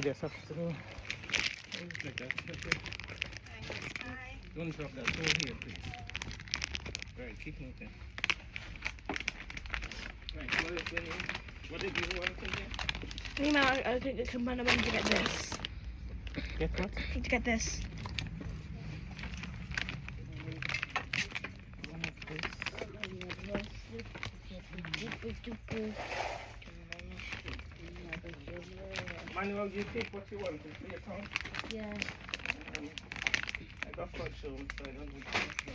Just have to like that. Don't drop that over here, please. Right, keep moving. Right, what did you want to get? Meanwhile, I think it's someone I want to get this. Get what? I need to get this. Manuel, you take what you want for your account? Yeah. I got fudge home, so I don't need to now.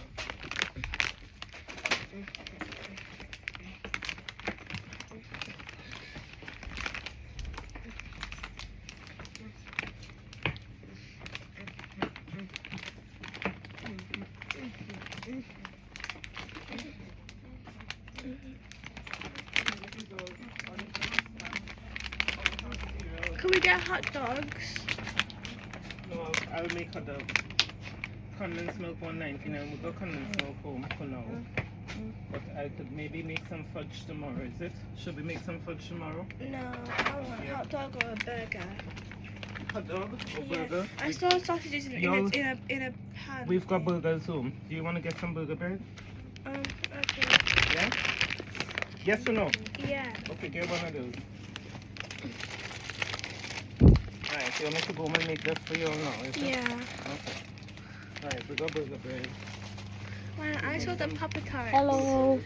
Can we get hot dogs? No, I'll make hot dogs. Condensed milk 1.99. We'll go condensed milk home for now. But I could maybe make some fudge tomorrow, is it? Should we make some fudge tomorrow? No, I want a hot dog or a burger. Hot dog or Yeah. burger? I saw sausages in a pan. We've got burgers home. Do you want to get some burger bread? Okay. Yeah? Yes or no? Yeah. Okay, get one of those. Alright, so you want me to go home and make this for you now, is it? Yeah. Okay. Alright, we got burger bread. Well, I saw the Papa Tarts. Hello.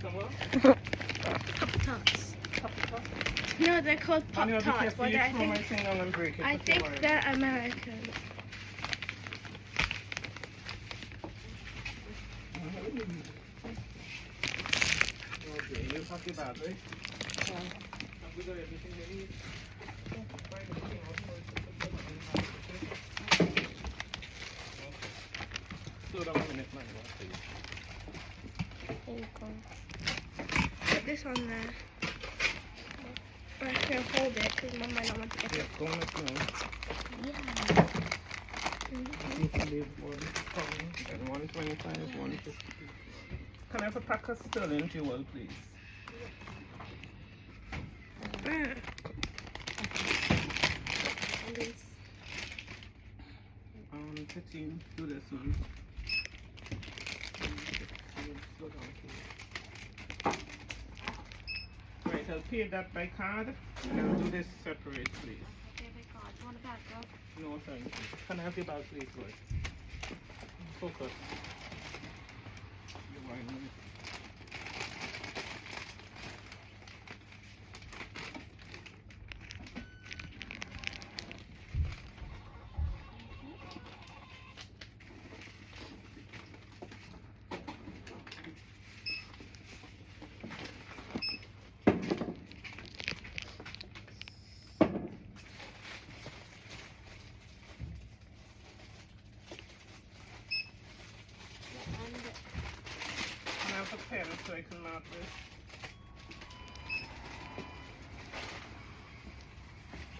Some what? Papa Tarts. Papa Tarts? No, they're called Pop Manuel, be Tarts, careful, but you I throw my think thing down and break it. I Put think your wire. they're American. Okay, you pack your bag, right? Yeah. Have we got everything we need? Find everything out for us to put them in the bag, okay? Okay. Slow down a minute, Manuel, please. Put this on there. But I can't hold it because Mom might not want to get Yeah, it. go on it now. Yeah. You can leave £1 and 125, 150. Can I have a pack of sterling jewel, please? 15, do this one. Slow down, please. Right, I'll pay that by card and I'll do this separate, please. Okay, my card. You want a bag, girl? No, thank you. Can I have your bag, please, boy? Focus. You're winding. Can I have a pen so I can mark this?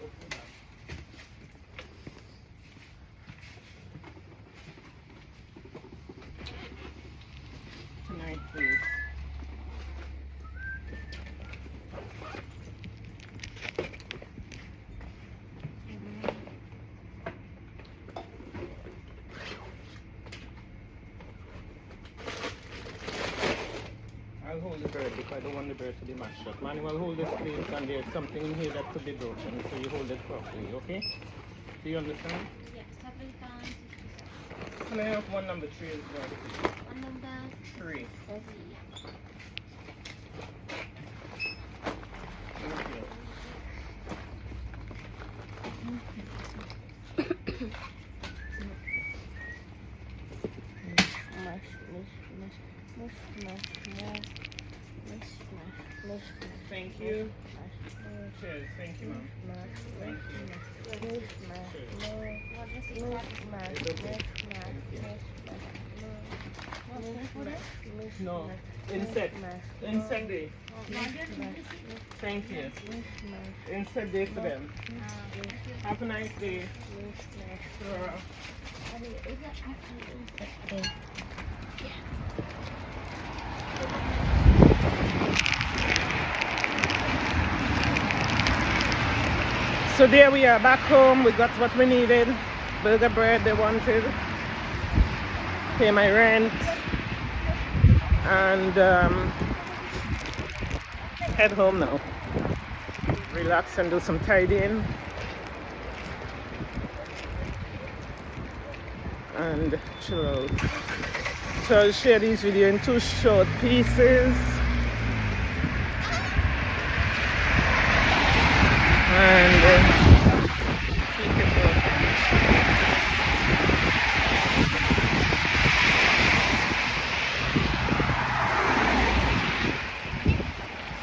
Open that. Tonight, please. I'll hold the bird because I don't want the bird to be mashed up. Manuel, hold this please, and there's something in here that could be broken, so you hold it properly, okay? Do you understand? Yes, £7.60. Can I have one number 3 as well, please? One number 3. 3. Thank you. Thank you. Cheers. Thank you, ma'am. Thank you. Cheers. What is it? No, insect. Insect day. Thank you. Insect day for them. Have a nice day. Sure. Is it actually insect day? So there we are back home. We got what we needed. Burger bread they wanted. Pay my rent. And head home now. Relax and do some tidying. And chill out. So I'll share these videos in 2 short pieces. And keep it moving.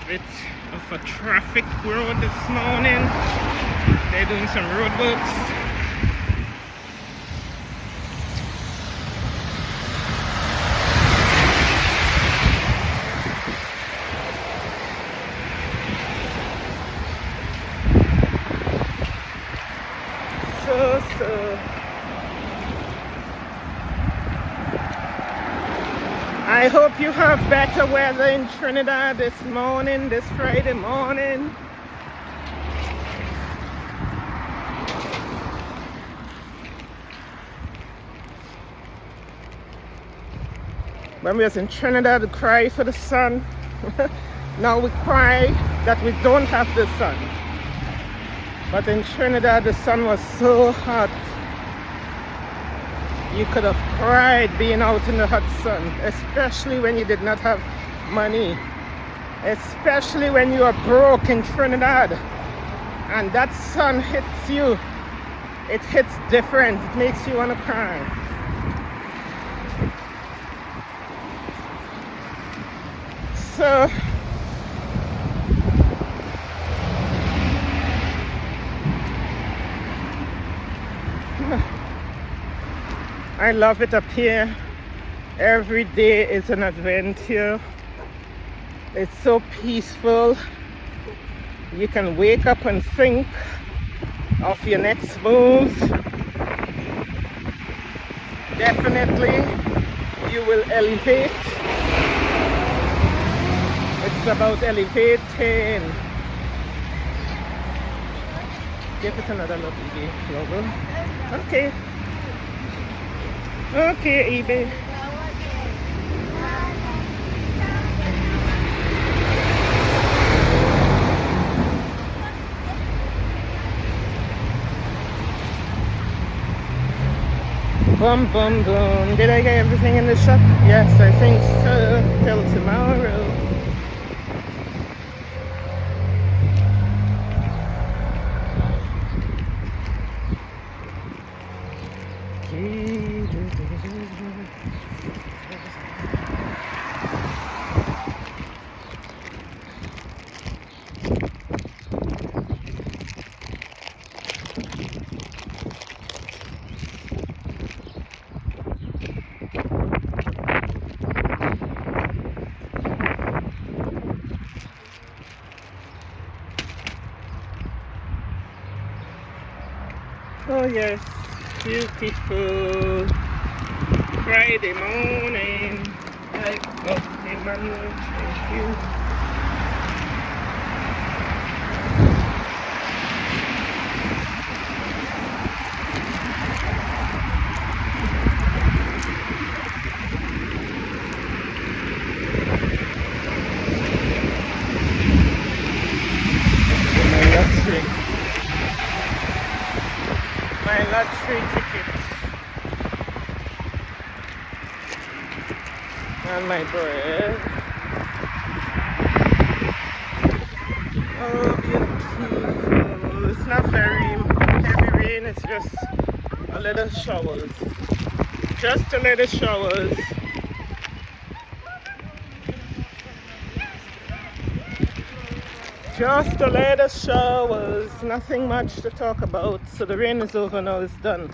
Bit of a traffic road this morning. They're doing some road works. So I hope you have better weather in Trinidad this morning, this Friday morning. When we was in Trinidad, we cry for the sun. Now we cry that we don't have the sun. But in Trinidad, the sun was so hot. You could have cried being out in the hot sun, especially when you did not have money. Especially when you are broke in Trinidad. And that sun hits you. It hits different. It makes you want to cry. So I love it up here. Every day is an adventure. It's so peaceful. You can wake up and think of your next moves. Definitely you will elevate. It's about elevating. Give it another look, logo. Okay. Okay, eBay. Boom, boom, boom. Did I get everything in the shop? Yes, I think so. Till tomorrow. Oh yes, beautiful Friday morning. Oh, Emanuel, thank you. My lottery ticket and my bread. Oh, beautiful. It's not very heavy rain, it's just a little showers. Just a little showers. Just a little showers, nothing much to talk about. So the rain is over now, it's done.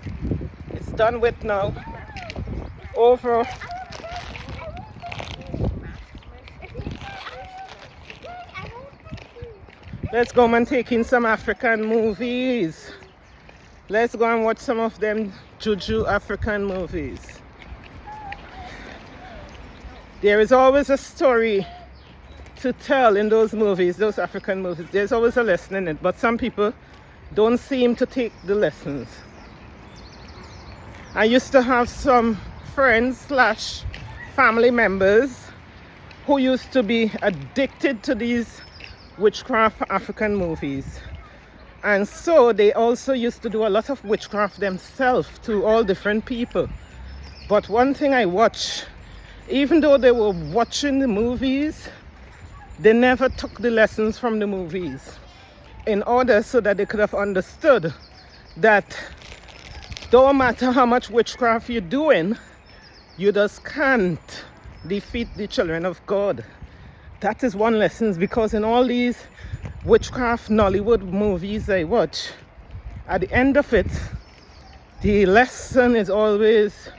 It's done with now. Over. Let's go and take in some African movies. Let's go and watch some of them Juju African movies. There is always a story to tell in those movies, those African movies. There's always a lesson in it, but some people don't seem to take the lessons. I used to have some friends slash family members who used to be addicted to these witchcraft African movies. And so they also used to do a lot of witchcraft themselves to all different people. But one thing I watch, even though they were watching the movies, they never took the lessons from the movies in order so that they could have understood that don't matter how much witchcraft you're doing, you just can't defeat the children of God. That is one lesson, because in all these witchcraft Nollywood movies I watch, at the end of it, the lesson is always,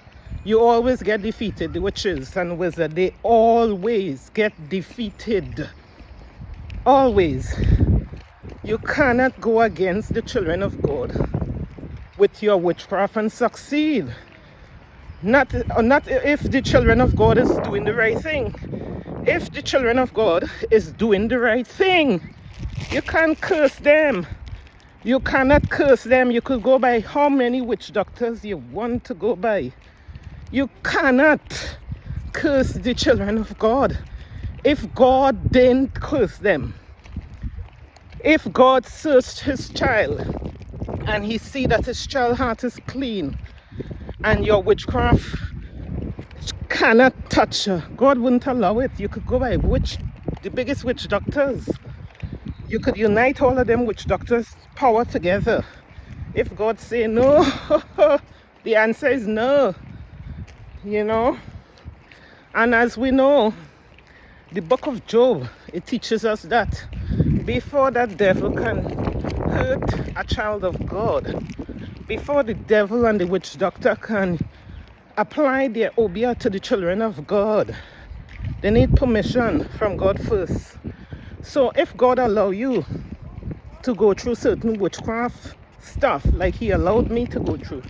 you always get defeated. The witches and wizards, they always get defeated. Always. You cannot go against the children of God with your witchcraft and succeed. Not if the children of God is doing the right thing. If the children of God is doing the right thing, you can't curse them. You cannot curse them. You could go by how many witch doctors you want to go by. You cannot curse the children of God. If God didn't curse them, if God searched his child and he see that his child's heart is clean and your witchcraft cannot touch her, God wouldn't allow it. You could go by the biggest witch doctors. You could unite all of them witch doctors' power together. If God say no, the answer is no. You know? And as we know, the book of Job, it teaches us that before that devil can hurt a child of God, before the devil and the witch doctor can apply their obeah to the children of God, they need permission from God first. So if God allow you to go through certain witchcraft stuff like he allowed me to go through,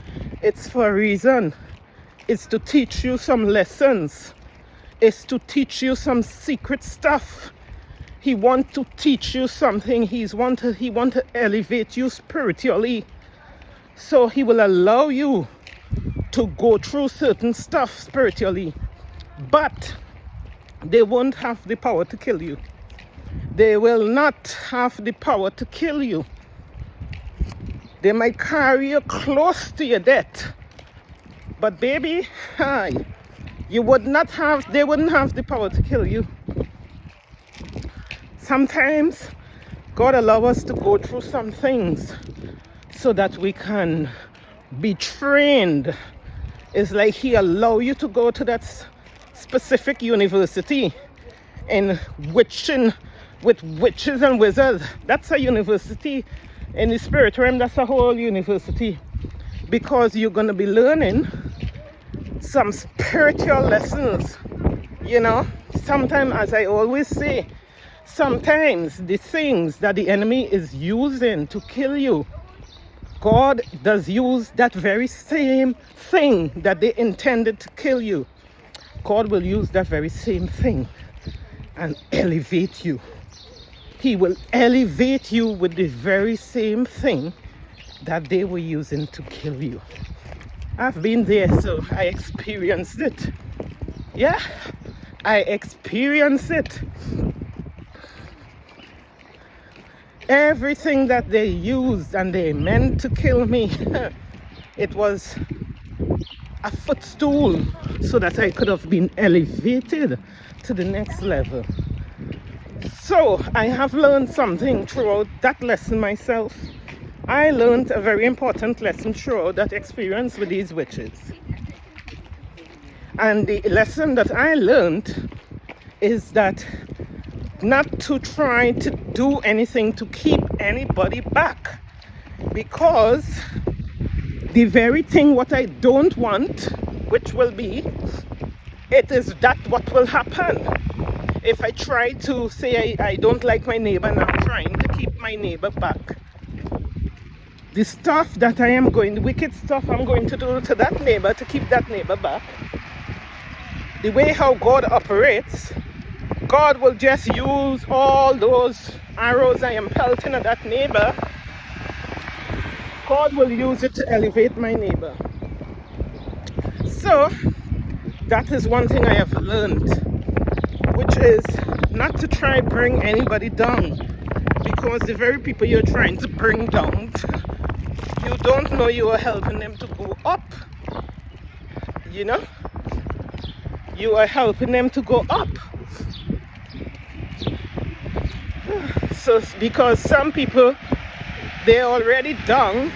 it's for a reason. It's to teach you some lessons. It's to teach you some secret stuff. He wants to teach you something. He want to elevate you spiritually. So he will allow you to go through certain stuff spiritually. But they won't have the power to kill you. They will not have the power to kill you. They might carry you close to your death. But baby, they wouldn't have the power to kill you. Sometimes God allows us to go through some things so that we can be trained. It's like he allows you to go to that specific university in witching with witches and wizards. That's a university. In the spirit realm, that's a whole university, because you're going to be learning some spiritual lessons. You know, sometimes, as I always say, sometimes the things that the enemy is using to kill you, God does use that very same thing that they intended to kill you. God will use that very same thing and elevate you. He will elevate you with the very same thing that they were using to kill you. I've been there, so I experienced it. Yeah, I experienced it. Everything that they used and they meant to kill me, it was a footstool so that I could have been elevated to the next level. So I have learned something throughout that lesson myself. I learned a very important lesson throughout that experience with these witches. And the lesson that I learned is that not to try to do anything to keep anybody back, because the very thing what I don't want, which will be, it is that what will happen. If I try to say I don't like my neighbor and I'm trying to keep my neighbor back, the stuff that I am going, the wicked stuff I'm going to do to that neighbor to keep that neighbor back, the way how God operates, God will just use all those arrows I am pelting at that neighbor God will use it to elevate my neighbor. So that is one thing I have learned, which is not to try bring anybody down, because the very people you're trying to bring down, you don't know you are helping them to go up. You know, you are helping them to go up. So because some people, they're already down,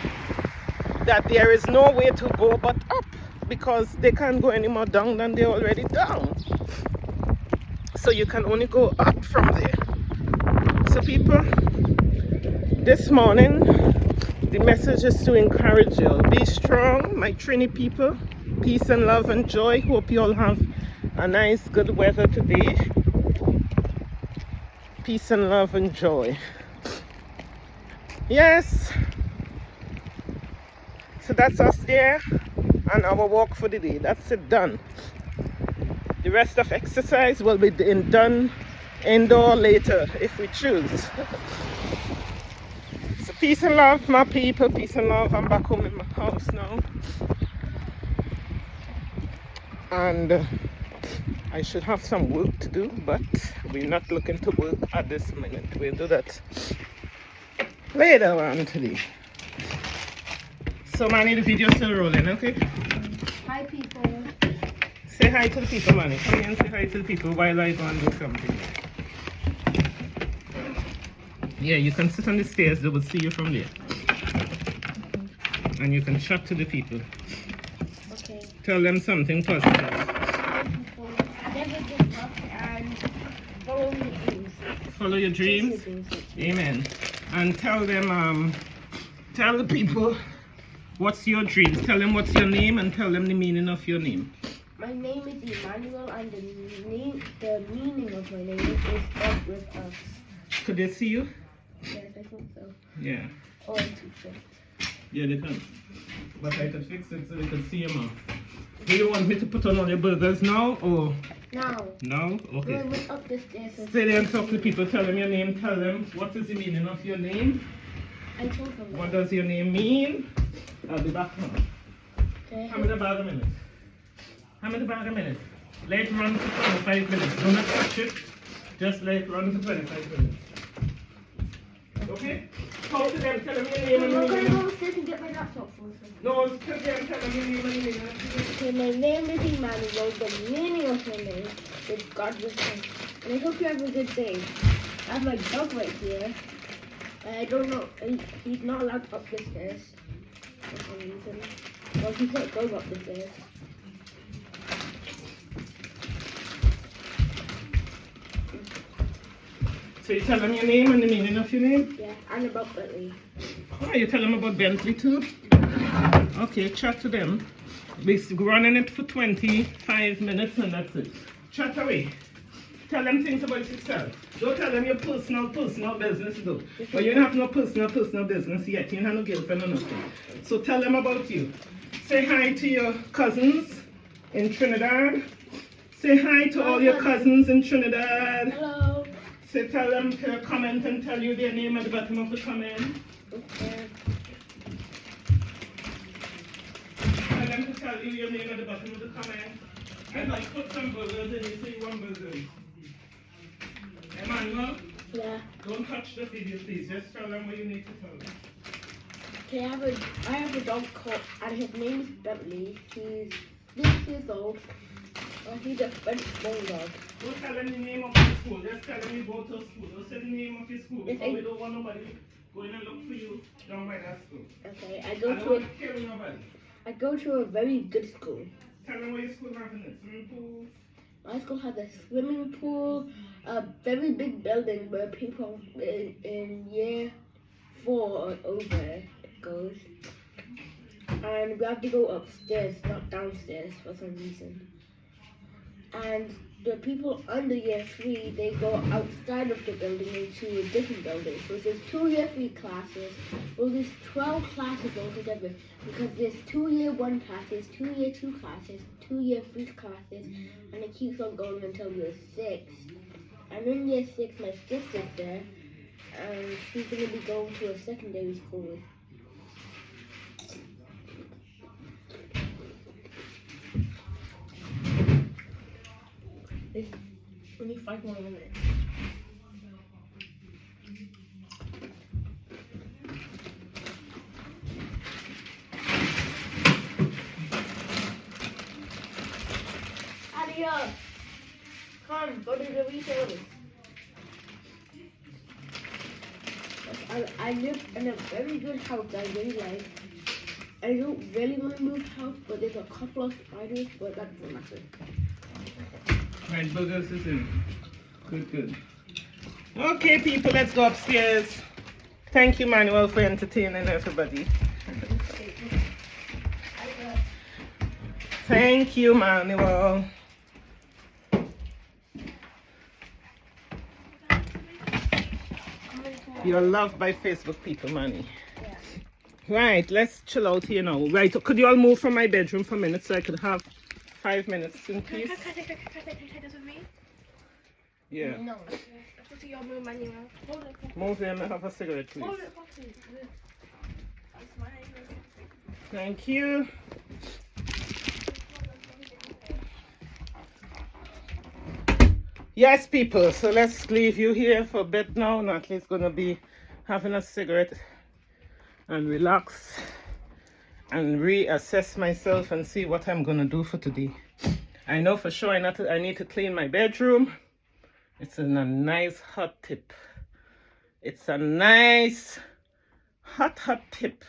that there is no way to go but up, because they can't go any more down than they're already down. So you can only go up from there. So people, this morning the message is to encourage you. Be strong, my Trini people. Peace and love and joy. Hope you all have a nice good weather today. Peace and love and joy. Yes, so that's us there and our walk for the day. That's it, done. The rest of exercise will be done indoor later if we choose. So peace and love, my people. Peace and love. I'm back home in my house now, and I should have some work to do, but we're not looking to work at this minute. We'll do that later on today. So Manny, the video's still rolling, okay? Hi, people. Say hi to the people, Manny. Come here and say hi to the people while I go and do something. Yeah, you can sit on the stairs, they will see you from there. And you can chat to the people. Okay. Tell them something positive. Hi, people. Never give up and follow your dreams. Follow your dreams. Chase your dreams. Amen. And tell them, tell the people what's your dreams. Tell them what's your name and tell them the meaning of your name. My name is Emanuel, and the meaning of my name is God with us. Could they see you? Yes, I think so. Yeah. Or teacher. Yeah, they can. But I could fix it so they could see your mouth. Do you want me to put on all your burgers now or? Now. No? Okay. We went up the stairs. Stay there and talk to people. Tell them your name. Tell them what is the meaning of your name. I told them. What does your name mean? I'll be back now. Okay. How many about a minute? How many about a minute? Let it run for 25 minutes. Do not touch it. Just let it run for 25 minutes. Okay? Talk to them. Tell them your name and I'm your going to name. go upstairs and get my laptop first. No, tell them. Tell them your name and your name. Okay, my name is Emanuel. The meaning of my name is God with us. And I hope you have a good day. I have my dog right here. I don't know. He's not allowed up the stairs for some reason. Well, he can't go up the stairs. So you tell them your name and the meaning of your name? Yeah, and about Bentley. Oh, you tell them about Bentley too? Okay, chat to them. We're running it for 25 minutes and that's it. Chat away. Tell them things about yourself. Don't tell them your personal business though. But you don't have no personal business yet. You don't have no girlfriend or nothing. So tell them about you. Say hi to your cousins in Trinidad. Say hi to all your cousins in Trinidad. Hello. Say tell them to comment and tell you their name at the bottom of the comment. Okay. Tell them to tell you your name at the bottom of the comment. And like put some burgers in, you say you want burgers. Emmanuel, Yeah. don't touch the video please, just tell them what you need to tell them. Okay, I have a dog called, and his name is Bentley. He's 6 years old. He's a French bulldog. Don't tell them the name of your school, just tell them you go to school. Don't say the name of your school because we don't want nobody going to look for you down by that school. Okay, I don't want to kill nobody. I go to a very good school. Tell them what your school has in it. Swimming pool. My school has a swimming pool, a very big building where people in year 4 or over goes. And we have to go upstairs, not downstairs for some reason. And the people under year 3, they go outside of the building into a different building. So there's 2 year 3 classes. Well, there's 12 classes altogether because there's 2 year 1 classes, 2 year 2 classes, 2 year 3 classes, and it keeps on going until year 6. And in year 6, my sister's there, and she's going to be going to a secondary school. It's only 5 more minutes. Adios. Come, go to the retailers. I live in a very good house I really like. I don't really want to move house, but there's a couple of spiders, but that doesn't matter. Right, burgers is in. Good. Okay, people, let's go upstairs. Thank you, Manuel, for entertaining everybody. Thank you, Manuel. You're loved by Facebook people, Manny. Yeah. Right, let's chill out here now. Right, could you all move from my bedroom for a minute so I could have 5 minutes in peace? Can I take this with me? Yeah. No. Let's see your move, Manuel. Hold it. Move in and have a cigarette, please. Hold it, please. That's mine. Thank you. Yes, people, so let's leave you here for a bit now. Natalie's gonna be having a cigarette and relax and reassess myself and see what I'm gonna do for today. I know for sure I need to clean my bedroom. It's in a nice hot tip. It's a nice hot tip.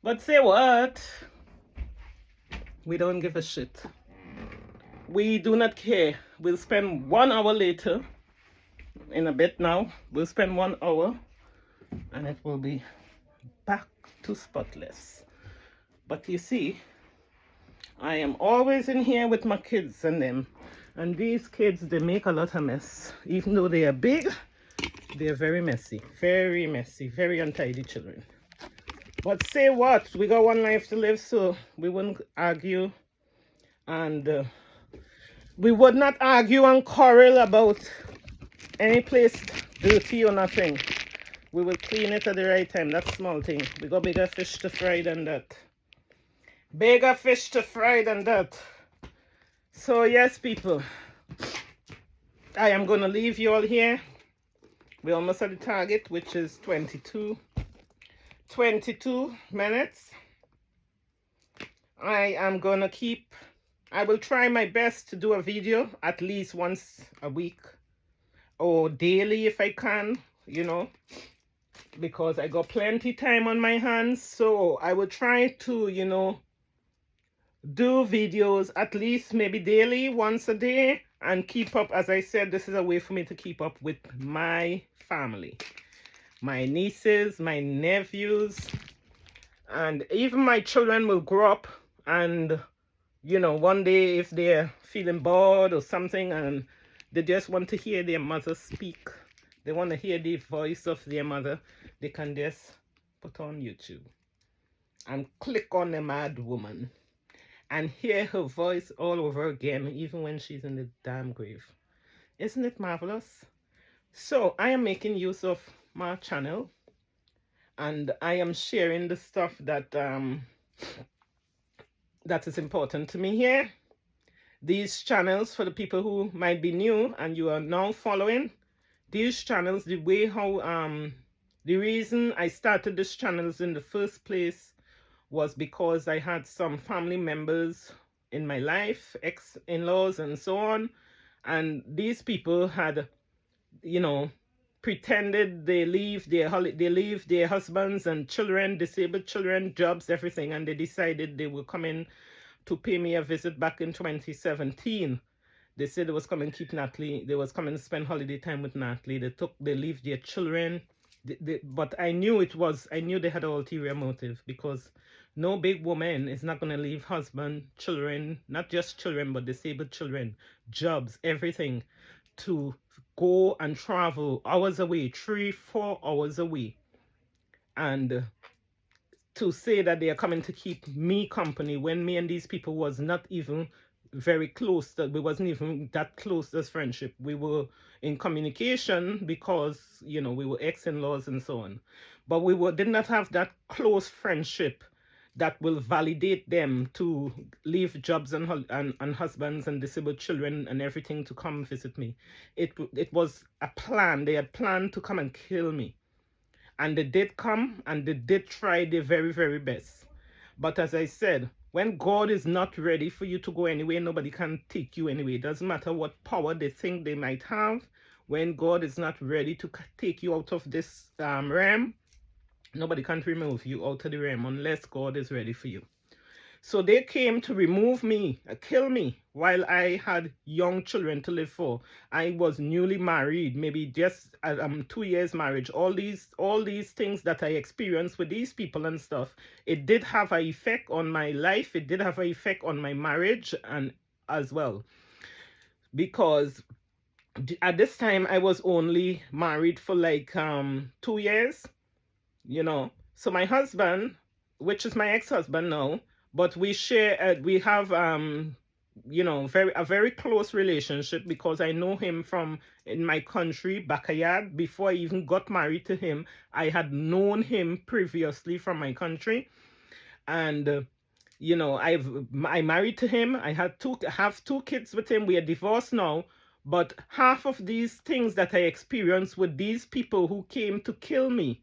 But say what? We don't give a shit. We do not care. We'll spend 1 hour later, in a bit now, we'll spend 1 hour and it will be back to spotless. But you see, I am always in here with my kids and them. And these kids, they make a lot of mess. Even though they are big, they are very messy, very untidy children. But say what? We got one life to live, so we wouldn't argue. And we would not argue and quarrel about any place dirty or nothing. We will clean it at the right time. That's small thing. We got bigger fish to fry than that. Bigger fish to fry than that. So yes, people, I am going to leave you all here. We're almost at the target, which is 22 minutes. I will try my best to do a video at least once a week or daily if I can, you know, because I got plenty time on my hands. So I will try to, you know, do videos at least maybe daily, once a day, and keep up. As I said, this is a way for me to keep up with my family, my nieces, my nephews, and even my children will grow up and, you know, one day if they're feeling bored or something and they just want to hear their mother speak, they want to hear the voice of their mother, they can just put on YouTube and click on the mad woman and hear her voice all over again, even when she's in the damn grave. Isn't it marvelous? So I am making use of my channel and I am sharing the stuff that that is important to me here. These channels, for the people who might be new and you are now following these channels, the way how the reason I started these channels in the first place was because I had some family members in my life, ex-in-laws and so on, and these people had, you know, pretended they leave their husbands and children, disabled children, jobs, everything, and they decided they were coming to pay me a visit back in 2017. They said they was coming to keep Natalie, they was coming to spend holiday time with Natalie. They leave their children. But I knew they had an ulterior motive, because no big woman is not going to leave husband, children, not just children, but disabled children, jobs, everything, to go and travel hours away, 3-4 hours away, and to say that they are coming to keep me company when me and these people was not even very close, that we wasn't even that close as friendship. We were in communication because, you know, we were ex-in-laws and so on, but we did not have that close friendship that will validate them to leave jobs and husbands and disabled children and everything to come visit me. It was a plan. They had planned to come and kill me. And they did come and they did try their very, very best. But as I said, when God is not ready for you to go anywhere, nobody can take you anywhere. It doesn't matter what power they think they might have. When God is not ready to take you out of this realm, nobody can remove you out of the realm unless God is ready for you. So they came to remove me, kill me, while I had young children to live for. I was newly married, maybe just 2 years marriage. All these things that I experienced with these people and stuff, it did have an effect on my life. It did have an effect on my marriage and as well. Because at this time I was only married for like 2 years, you know. So my husband, which is my ex-husband now, but we share, we have, you know, a very close relationship because I know him from in my country, backyard. Before I even got married to him, I had known him previously from my country. And, you know, I married to him. I have 2 kids with him. We are divorced now. But half of these things that I experienced with these people who came to kill me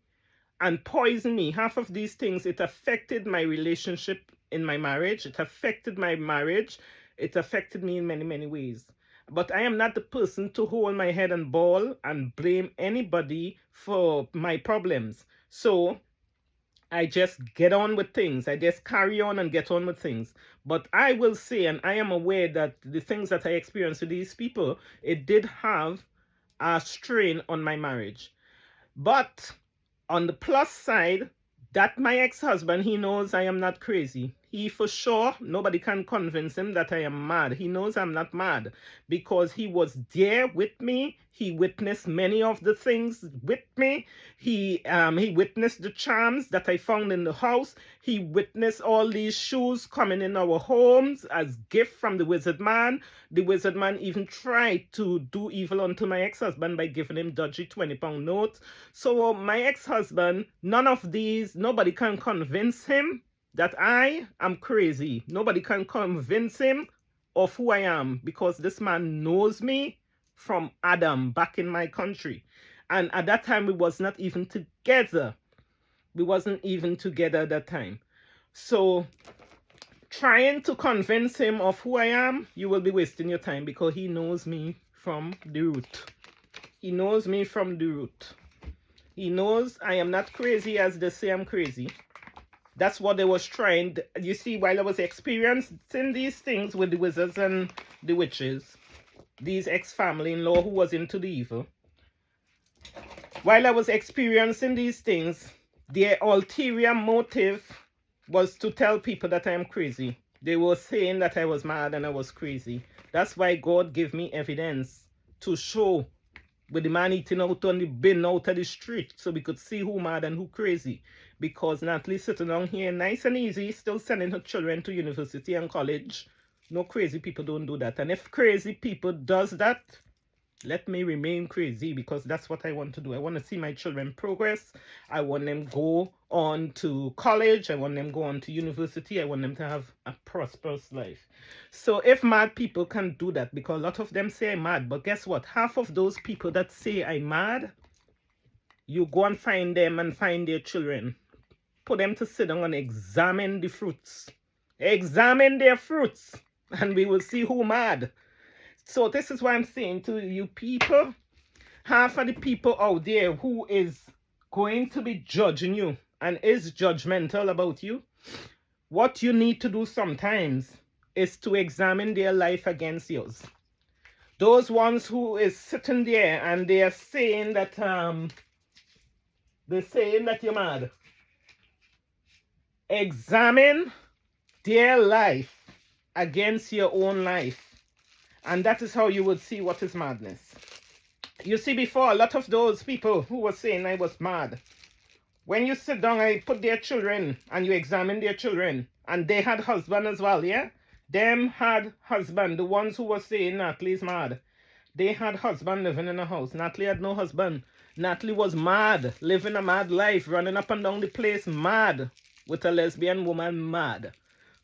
and poison me, half of these things, it affected my relationship in my marriage. It affected my marriage. It affected me in many, many ways. But I am not the person to hold my head and bawl and blame anybody for my problems. So I just get on with things. I just carry on and get on with things. But I will say, and I am aware that the things that I experienced with these people, it did have a strain on my marriage. But on the plus side, that my ex-husband, he knows I am not crazy. He for sure, nobody can convince him that I am mad. He knows I'm not mad because he was there with me. He witnessed many of the things with me. He witnessed the charms that I found in the house. He witnessed all these shoes coming in our homes as gift from the wizard man. The wizard man even tried to do evil unto my ex-husband by giving him dodgy 20-pound notes. So my ex-husband, nobody can convince him that I am crazy. Nobody can convince him of who I am because this man knows me from Adam back in my country. And at that time, we was not even together. We wasn't even together at that time. So trying to convince him of who I am, you will be wasting your time because he knows me from the root. He knows me from the root. He knows I am not crazy as they say I'm crazy. That's what they was trying. You see, while I was experiencing these things with the wizards and the witches, these ex-family-in-law who was into the evil, while I was experiencing these things, their ulterior motive was to tell people that I am crazy. They were saying that I was mad and I was crazy. That's why God gave me evidence to show with the man eating out on the bin out of the street so we could see who mad and who crazy. Because Natalie sitting down here nice and easy, still sending her children to university and college. No crazy people don't do that. And if crazy people does that, let me remain crazy because that's what I want to do. I want to see my children progress. I want them go on to college. I want them go on to university. I want them to have a prosperous life. So if mad people can do that, because a lot of them say I'm mad, but guess what? Half of those people that say I'm mad, you go and find them and find their children. Put them to sit down and examine the fruits. Examine their fruits and we will see who mad. So this is what I'm saying to you people. Half of the people out there who is going to be judging you and is judgmental about you, what you need to do sometimes is to examine their life against yours. Those ones who is sitting there and they are saying that you're mad. Examine their life against your own life. And that is how you would see what is madness. You see, before, a lot of those people who were saying I was mad, when you sit down and put their children and you examine their children, and they had husband as well, yeah? Them had husband, the ones who were saying Natalie's mad. They had husband living in a house. Natalie had no husband. Natalie was mad, living a mad life, running up and down the place, mad. with a lesbian woman mad.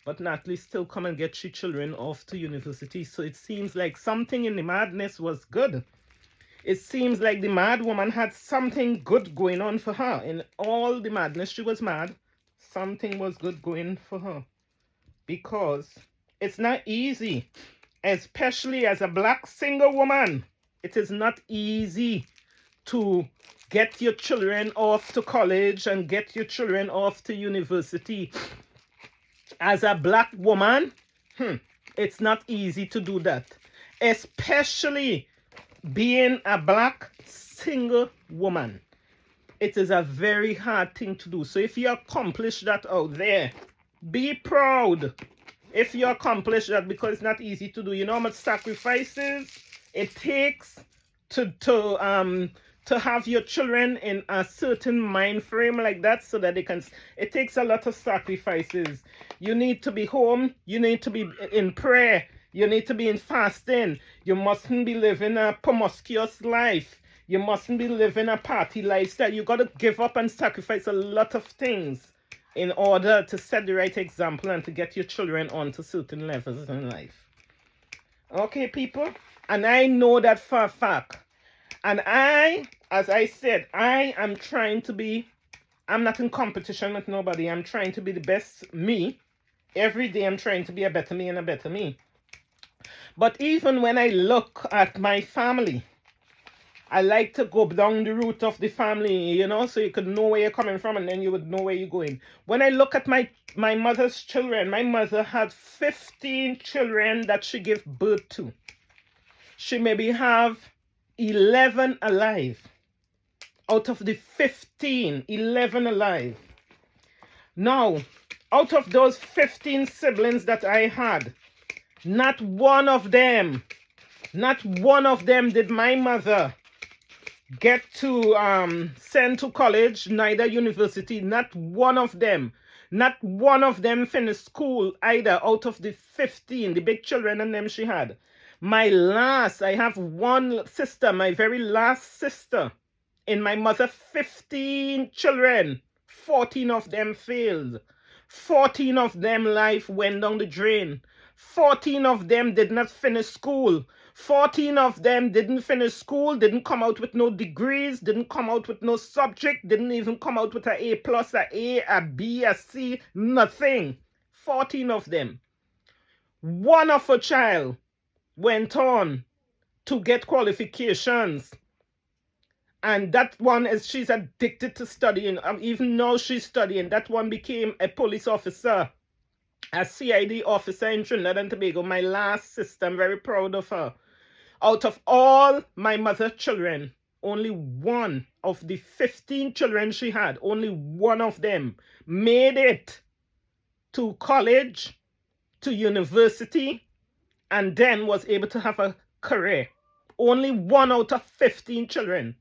But Natalie still come and get she children off to university. So it seems like something in the madness was good. It seems like the mad woman had something good going on for her. In all the madness she was mad, something was good going for her. Because it's not easy, especially as a black single woman. It is not easy to get your children off to college and get your children off to university. As a black woman, it's not easy to do that. Especially being a black single woman. It is a very hard thing to do. So if you accomplish that out there, be proud. If you accomplish that, because it's not easy to do. You know how much sacrifices it takes to have your children in a certain mind frame like that, so that they can. It takes a lot of sacrifices. You need to be home. You need to be in prayer. You need to be in fasting. You mustn't be living a promiscuous life. You mustn't be living a party lifestyle. You got to give up and sacrifice a lot of things in order to set the right example and to get your children onto certain levels in life. Okay, people? And I know that for a fact. And as I said, I am trying to be, I'm not in competition with nobody. I'm trying to be the best me. Every day I'm trying to be a better me and a better me. But even when I look at my family, I like to go down the route of the family, you know, so you could know where you're coming from and then you would know where you're going. When I look at my mother's children, my mother had 15 children that she gave birth to. She maybe have 11 alive. Out of the 15, 11 alive. Now, out of those 15 siblings that I had, not one of them did my mother get to send to college, neither university. Not one of them finished school either, out of the 15, the big children and them she had. I have one sister, my very last sister. In my mother, 15 children, 14 of them failed. 14 of them life went down the drain. 14 of them did not finish school. 14 of them didn't finish school, didn't come out with no degrees, didn't come out with no subject, didn't even come out with an A+, a A, a B, a C, nothing. 14 of them. One of a child went on to get qualifications. And that one she's addicted to studying. Even now she's studying. That one became a police officer, a CID officer in Trinidad and Tobago. My last sister, I'm very proud of her. Out of all my mother's children, only one of the 15 children she had, only one of them made it to college, to university, and then was able to have a career. Only one out of 15 children.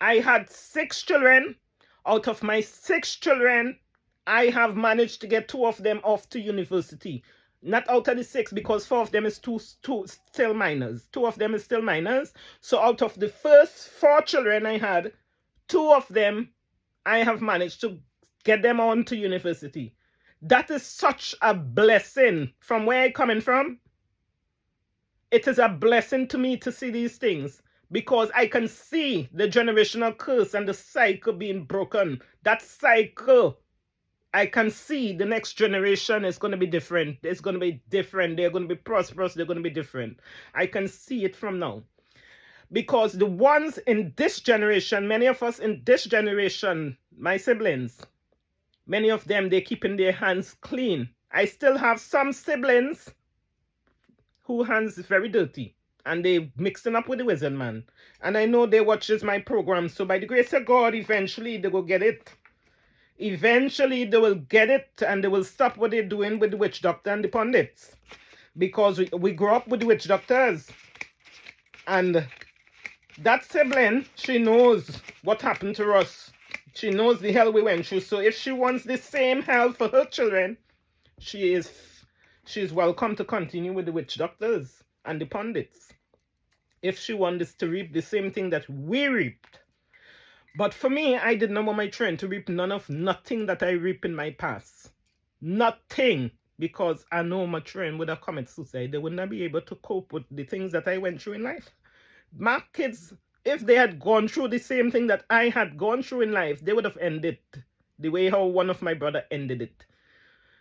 I had 6 children. Out of my 6 children, I have managed to get 2 of them off to university. Not out of the 6, because 4 of them is two still minors. 2 of them is still minors. So out of the first 4 children I had, 2 of them I have managed to get them on to university. That is such a blessing from where I'm coming from. It is a blessing to me to see these things, because I can see the generational curse and the cycle being broken. That cycle, I can see the next generation is going to be different. It's going to be different. They're going to be prosperous. They're going to be different. I can see it from now. Because the ones in this generation, many of us in this generation, my siblings, many of them, they're keeping their hands clean. I still have some siblings whose hands is very dirty. And they mixing up with the wizard man. And I know they watches my program. So by the grace of God, eventually they will get it. Eventually they will get it, and they will stop what they're doing with the witch doctor and the pundits. Because we grew up with the witch doctors. And that sibling, she knows what happened to us. She knows the hell we went through. So if she wants the same hell for her children, she is welcome to continue with the witch doctors and the pundits. If she wants to reap the same thing that we reaped. But for me, I did not want my children to reap nothing that I reap in my past. Nothing. Because I know my children would have committed suicide. They would not be able to cope with the things that I went through in life. My kids, if they had gone through the same thing that I had gone through in life, they would have ended the way how one of my brother ended it.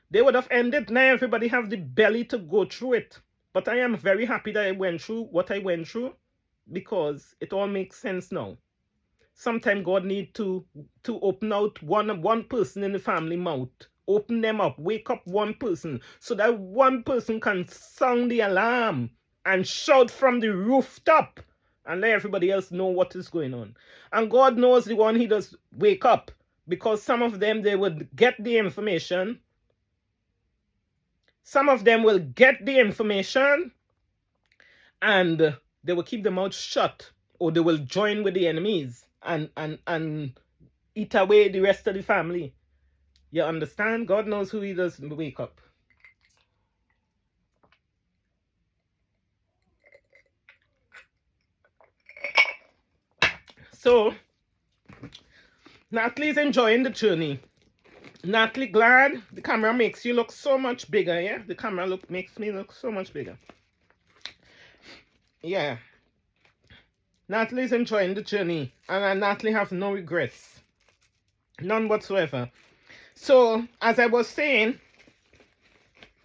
They would have ended. Now everybody have the belly to go through it. But I am very happy that I went through what I went through, because it all makes sense now. Sometimes God need to open out one person in the family mouth. Open them up. Wake up one person, so that one person can sound the alarm and shout from the rooftop and let everybody else know what is going on. And God knows the one he does wake up, because some of them, they would get the information. Some of them will get the information and they will keep their mouth shut, or they will join with the enemies and eat away the rest of the family. You understand? God knows who he does wake up. So, Natalie's enjoying the journey. Natalie, glad the camera makes you look so much bigger, yeah? The camera makes me look so much bigger. Yeah. Natalie's enjoying the journey, and Natalie have no regrets. None whatsoever. So, as I was saying,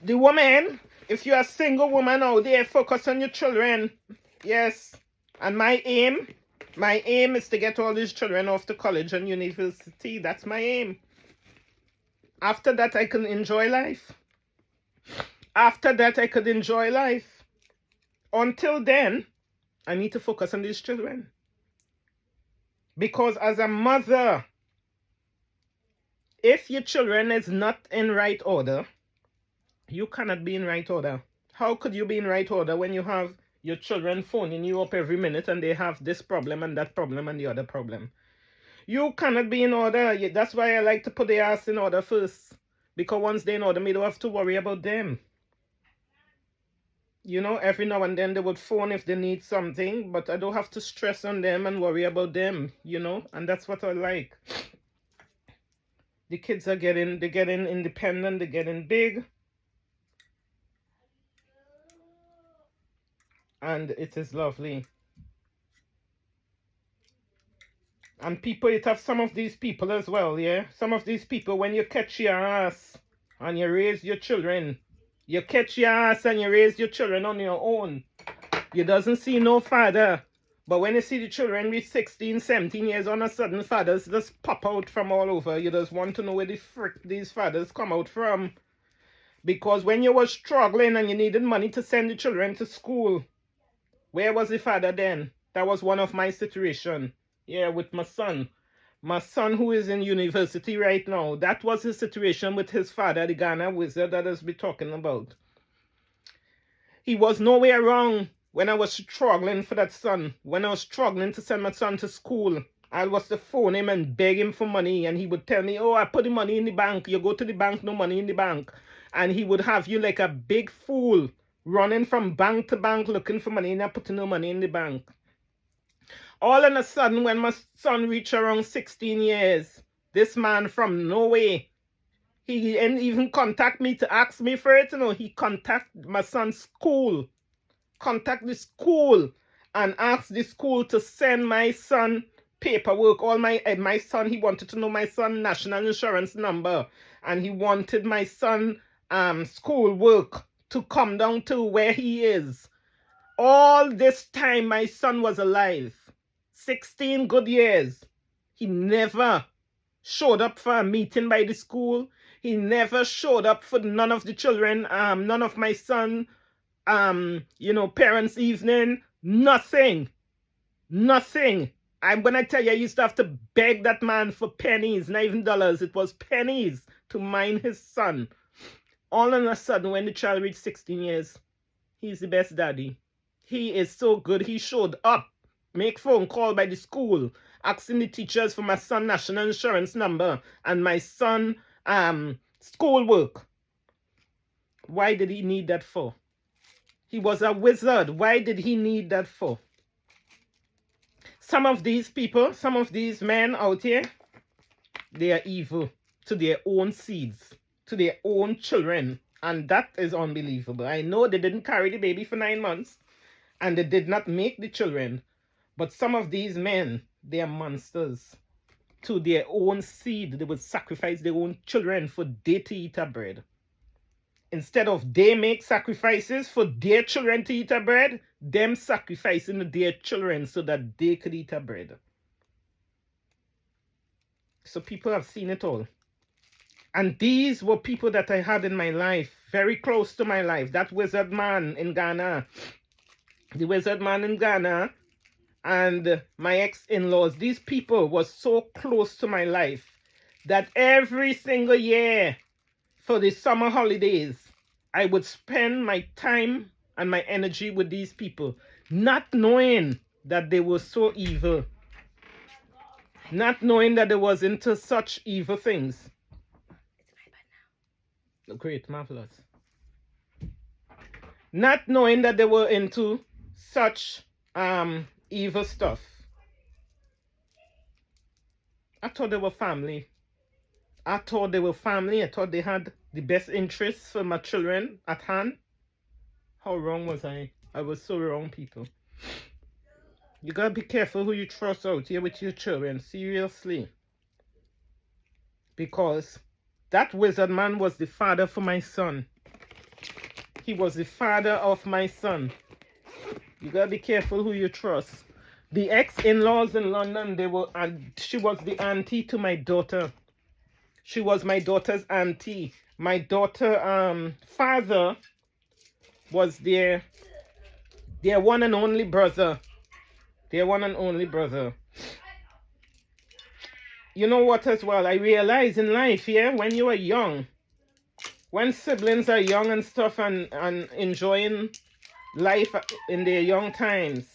the woman, if you're a single woman out there, focus on your children. Yes. And my aim is to get all these children off to college and university. That's my aim. After that, I can enjoy life. After that, I could enjoy life. Until then, I need to focus on these children. Because as a mother, if your children is not in right order, you cannot be in right order. How could you be in right order when you have your children phoning you up every minute and they have this problem and that problem and the other problem? You cannot be in order. That's why I like to put their ass in order first. Because once they're in order, me don't have to worry about them. You know, every now and then they would phone if they need something, but I don't have to stress on them and worry about them, you know, and that's what I like. The kids are getting independent, they're getting big. And it is lovely. And people, it have some of these people as well, yeah? Some of these people, when you catch your ass and you raise your children, you catch your ass and you raise your children on your own. You doesn't see no father. But when you see the children reach 16, 17 years, on a sudden fathers just pop out from all over. You just want to know where the frick these fathers come out from. Because when you were struggling and you needed money to send the children to school, where was the father then? That was one of my situations. Yeah, with my son. My son who is in university right now. That was his situation with his father, the Ghana wizard that has been talking about. He was nowhere wrong when I was struggling for that son. When I was struggling to send my son to school, I was to phone him and beg him for money. And he would tell me, oh, I put the money in the bank. You go to the bank, no money in the bank. And he would have you like a big fool running from bank to bank looking for money and not putting no money in the bank. All of a sudden, when my son reached around 16 years, this man from nowhere, he didn't even contact me to ask me for it. You know, he contacted my son's school, contact the school, and asked the school to send my son paperwork. All my son, he wanted to know my son national insurance number, and he wanted my son school work to come down to where he is. All this time, my son was alive. 16 good years. He never showed up for a meeting by the school. He never showed up for none of the children, none of my son, parents' evening. Nothing. Nothing. When I tell you, I used to have to beg that man for pennies, not even dollars. It was pennies to mind his son. All of a sudden, when the child reached 16 years, he's the best daddy. He is so good. He showed up. Make phone call by the school, asking the teachers for my son national insurance number and my son school work. Why did he need that for? He was a wizard. Why did he need that for? Some of these people, some of these men out here, they are evil to their own seeds, to their own children. And that is unbelievable. I know they didn't carry the baby for 9 months and they did not make the children. But some of these men, they are monsters to their own seed. They would sacrifice their own children for they to eat a bread. Instead of they make sacrifices for their children to eat a bread, them sacrificing their children so that they could eat a bread. So people have seen it all. And these were people that I had in my life, very close to my life. That wizard man in Ghana, the wizard man in Ghana, and my ex-in-laws, these people were so close to my life that every single year for the summer holidays, I would spend my time and my energy with these people, not knowing that they were so evil, not knowing that they was into such evil things. Great, marvelous. Not knowing that they were into such evil stuff. I thought they were family. I thought they were family. I thought they had the best interests for my children at hand. How wrong was I? I was so wrong, people. You gotta be careful who you trust out here with your children. Seriously. Because that wizard man was the father for my son. He was the father of my son. You gotta be careful who you trust. The ex-in-laws in London, she was the auntie to my daughter. She was my daughter's auntie. My daughter father was their one and only brother. Their one and only brother. You know what as well? I realize in life, yeah, when you are young, when siblings are young and stuff and enjoying life in their young times,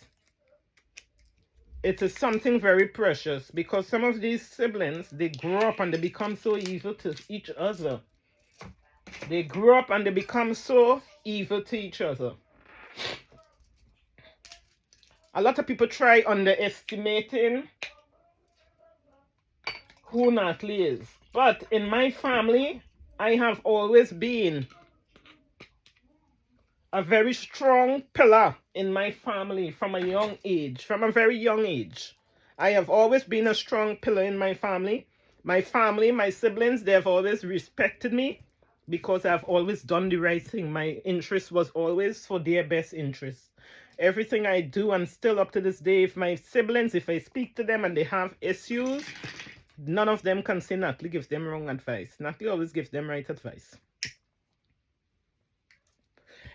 it is something very precious because some of these siblings, they grow up and they become so evil to each other. They grow up and they become so evil to each other. A lot of people try underestimating who Natalie is. But in my family, I have always been a very strong pillar in my family from a young age, from a very young age. I have always been a strong pillar in my family. My family, my siblings, they have always respected me because I've always done the right thing. My interest was always for their best interest. Everything I do, and still up to this day, if my siblings, if I speak to them and they have issues, none of them can say Natalie gives them wrong advice. Natalie always gives them right advice.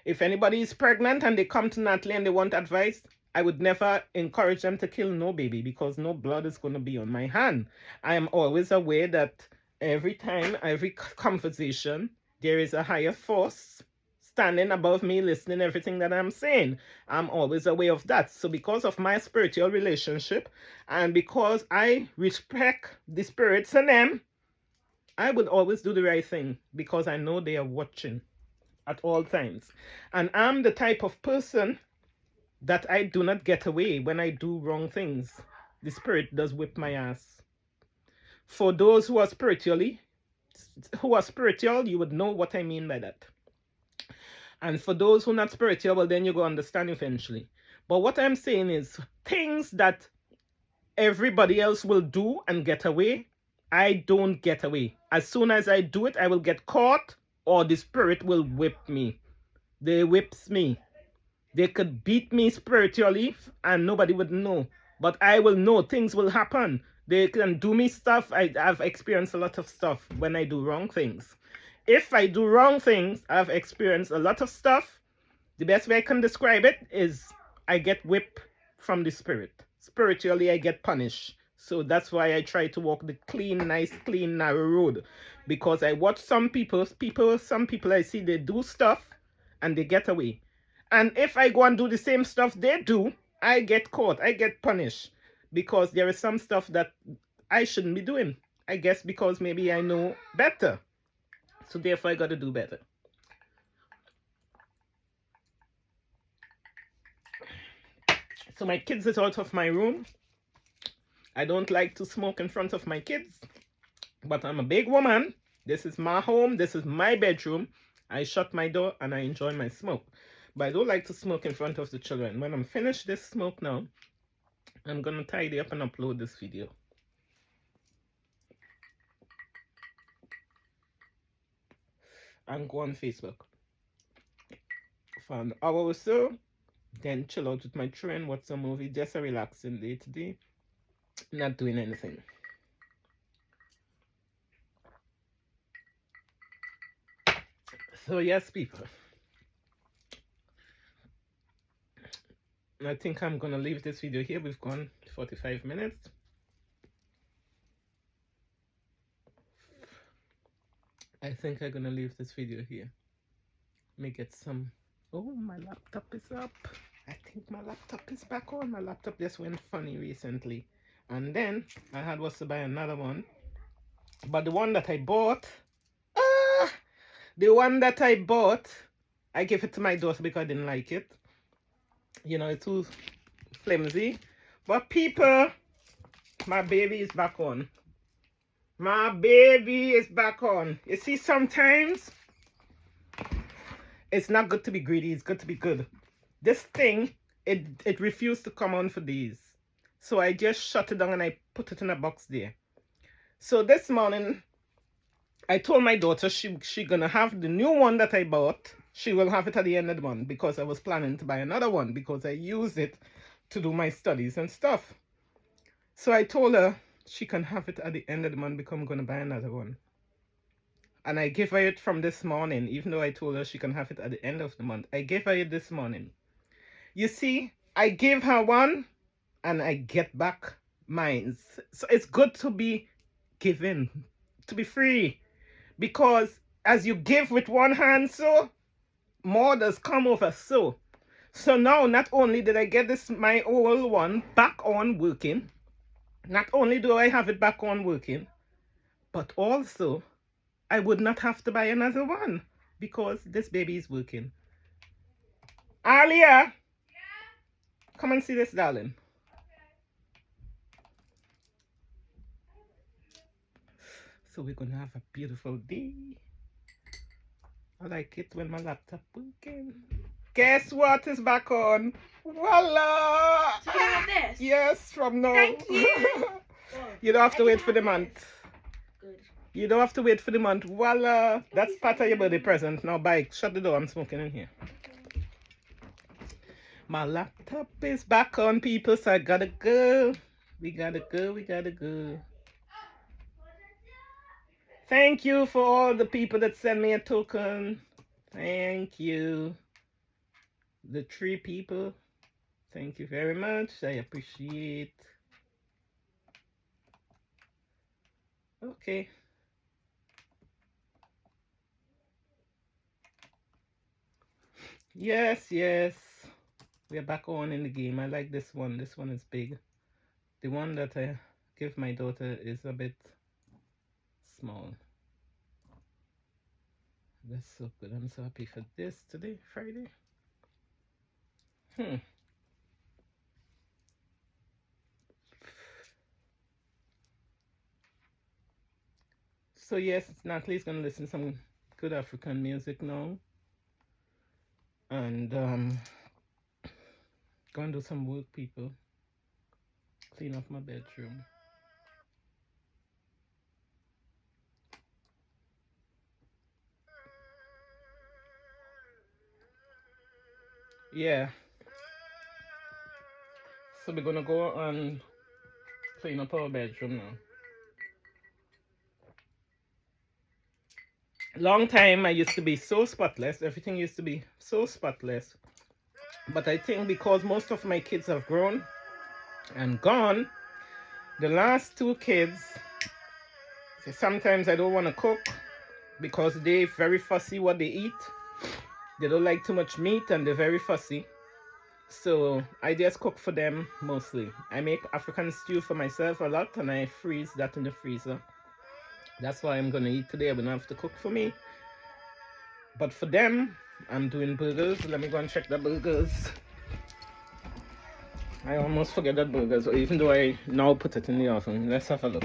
If anybody is pregnant and they come to Natalie and they want advice, I would never encourage them to kill no baby because no blood is going to be on my hand. I am always aware that every time, every conversation, there is a higher force standing above me, listening to everything that I'm saying. I'm always aware of that. So because of my spiritual relationship and because I respect the spirits in them, I will always do the right thing because I know they are watching at all times. And I'm the type of person that I do not get away when I do wrong things. The spirit does whip my ass. For those who are spiritual, you would know what I mean by that. And for those who are not spiritual, well, then you go understand eventually. But what I'm saying is things that everybody else will do and get away, I don't get away. As soon as I do it, I will get caught or the spirit will whip me. They whips me. They could beat me spiritually and nobody would know. But I will know things will happen. They can do me stuff. I've experienced a lot of stuff when I do wrong things. If I do wrong things, I've experienced a lot of stuff. The best way I can describe it is I get whipped from the spirit. Spiritually, I get punished. So that's why I try to walk the clean, nice, clean, narrow road. Because I watch some people I see, they do stuff and they get away. And if I go and do the same stuff they do, I get caught, I get punished. Because there is some stuff that I shouldn't be doing. I guess because maybe I know better. So therefore I got to do better. So my kids is out of my room. I don't like to smoke in front of my kids, but I'm a big woman. This is my home. This is my bedroom. I shut my door and I enjoy my smoke. But I don't like to smoke in front of the children. When I'm finished this smoke now, I'm going to tidy up and upload this video. And go on Facebook for an hour or so. Then chill out with my children, watch some movie. Just a relaxing day today. Not doing anything. So yes, people. I think I'm gonna leave this video here. We've gone 45 minutes. I think I'm gonna leave this video here. Let me get some. Oh, my laptop is up. I think my laptop is back on. My laptop just went funny recently. And then I had was to buy another one. But the one that I bought, I gave it to my daughter because I didn't like it. You know, it's too flimsy. But people, my baby is back on. My baby is back on. You see, sometimes it's not good to be greedy. It's good to be good. This thing, it refused to come on for these. So I just shut it down and I put it in a box there. So this morning, I told my daughter she gonna have the new one that I bought. She will have it at the end of the month because I was planning to buy another one because I use it to do my studies and stuff. So I told her she can have it at the end of the month because I'm gonna buy another one. And I gave her it from this morning, even though I told her she can have it at the end of the month. I gave her it this morning. You see, I gave her one and I get back mine. So it's good to be given, to be free. Because as you give with one hand, so more does come over. So now not only did I get this, my old one, back on working, not only do I have it back on working, but also I would not have to buy another one because this baby is working. Alia, come and see this, darling. So we're gonna have a beautiful day. I like it when my laptop working. Guess what is back on? Voila! So can I have this? Yes, from now. Thank you. You don't have to wait for the month. Good. You don't have to wait for the month. Voila! That's part of your birthday present. Now bye. Shut the door. I'm smoking in here. My laptop is back on, people, so I gotta go. We gotta go. Thank you for all the people that sent me a token. Thank you. The 3 people. Thank you very much. I appreciate. Okay. Yes. We're back on in the game. I like this one. This one is big. The one that I give my daughter is a bit small. That's so good. I'm so happy for this today, Friday. So yes, Natalie's gonna listen to some good African music now. And gonna do some work, people. Clean up my bedroom. Yeah. So we're gonna go and clean up our bedroom now. Long time I used to be so spotless. Everything used to be so spotless. But I think because most of my kids have grown and gone, the last 2 kids, sometimes I don't want to cook because they're very fussy what they eat. They don't like too much meat and they're very fussy. So I just cook for them mostly. I make African stew for myself a lot and I freeze that in the freezer. That's why I'm gonna eat today. I wouldn't have to cook for me. But for them, I'm doing burgers. Let me go and check the burgers. I almost forget that burgers, even though I now put it in the oven. Let's have a look.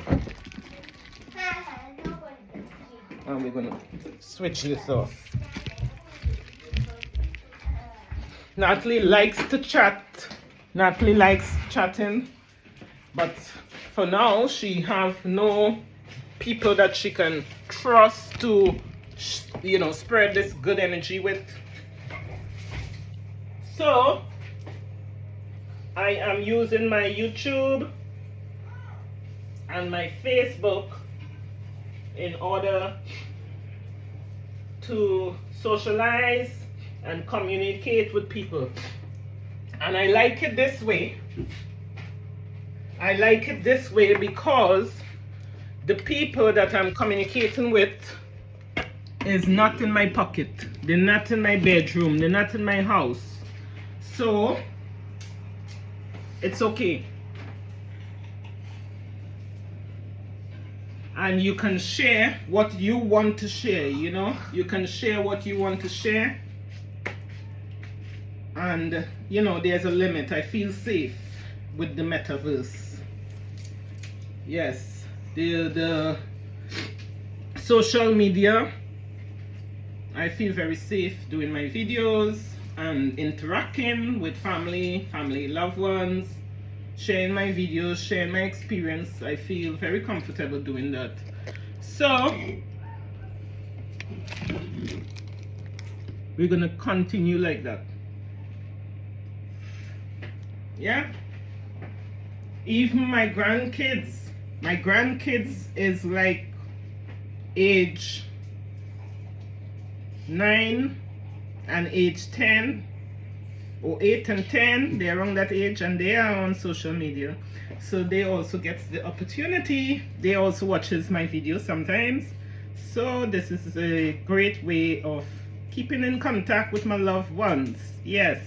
And we're gonna switch this off. Natalie likes to chat. Natalie likes chatting, but for now she have no people that she can trust to, you know, spread this good energy with. So I am using my YouTube and my Facebook in order to socialize and communicate with people. And I like it this way. I like it this way because the people that I'm communicating with is not in my pocket. They're not in my bedroom. They're not in my house. So it's okay. And you can share what you want to share, you know? You can share what you want to share. And, you know, there's a limit. I feel safe with the metaverse. Yes, the social media, I feel very safe doing my videos and interacting with family, loved ones, sharing my videos, sharing my experience. I feel very comfortable doing that. So we're gonna continue like that. Yeah, even my grandkids is like age 9 and age 10 or 8 and 10. They're around that age and they are on social media, so they also get the opportunity. They also watches my videos sometimes, so this is a great way of keeping in contact with my loved ones. Yes,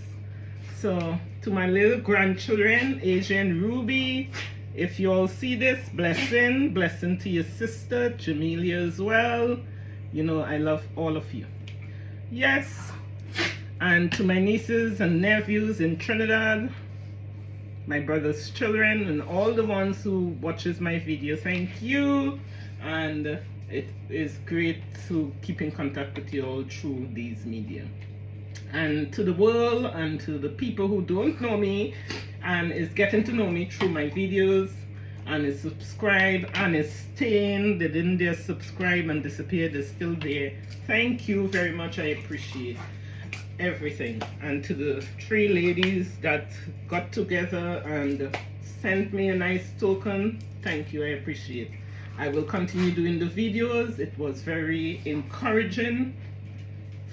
so to my little grandchildren, Asia and Ruby, if you all see this, blessing to your sister Jamelia as well. You know I love all of you. Yes, and to my nieces and nephews in Trinidad, my brother's children, and all the ones who watches my video, thank you. And it is great to keep in contact with you all through these media. And to the world and to the people who don't know me and is getting to know me through my videos and is subscribed and is staying, they didn't just subscribe and disappear, they're still there. Thank you very much. I appreciate everything. And to the 3 ladies that got together and sent me a nice token, thank you. I appreciate. I will continue doing the videos. It was very encouraging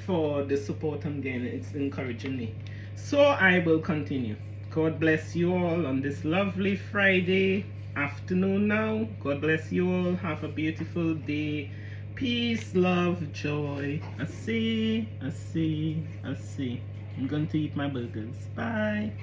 for the support I'm getting. It's encouraging me, so I will continue. God bless you all on this lovely Friday afternoon now. God bless you all. Have a beautiful day. Peace, love, joy. I see. I'm going to eat my burgers. Bye.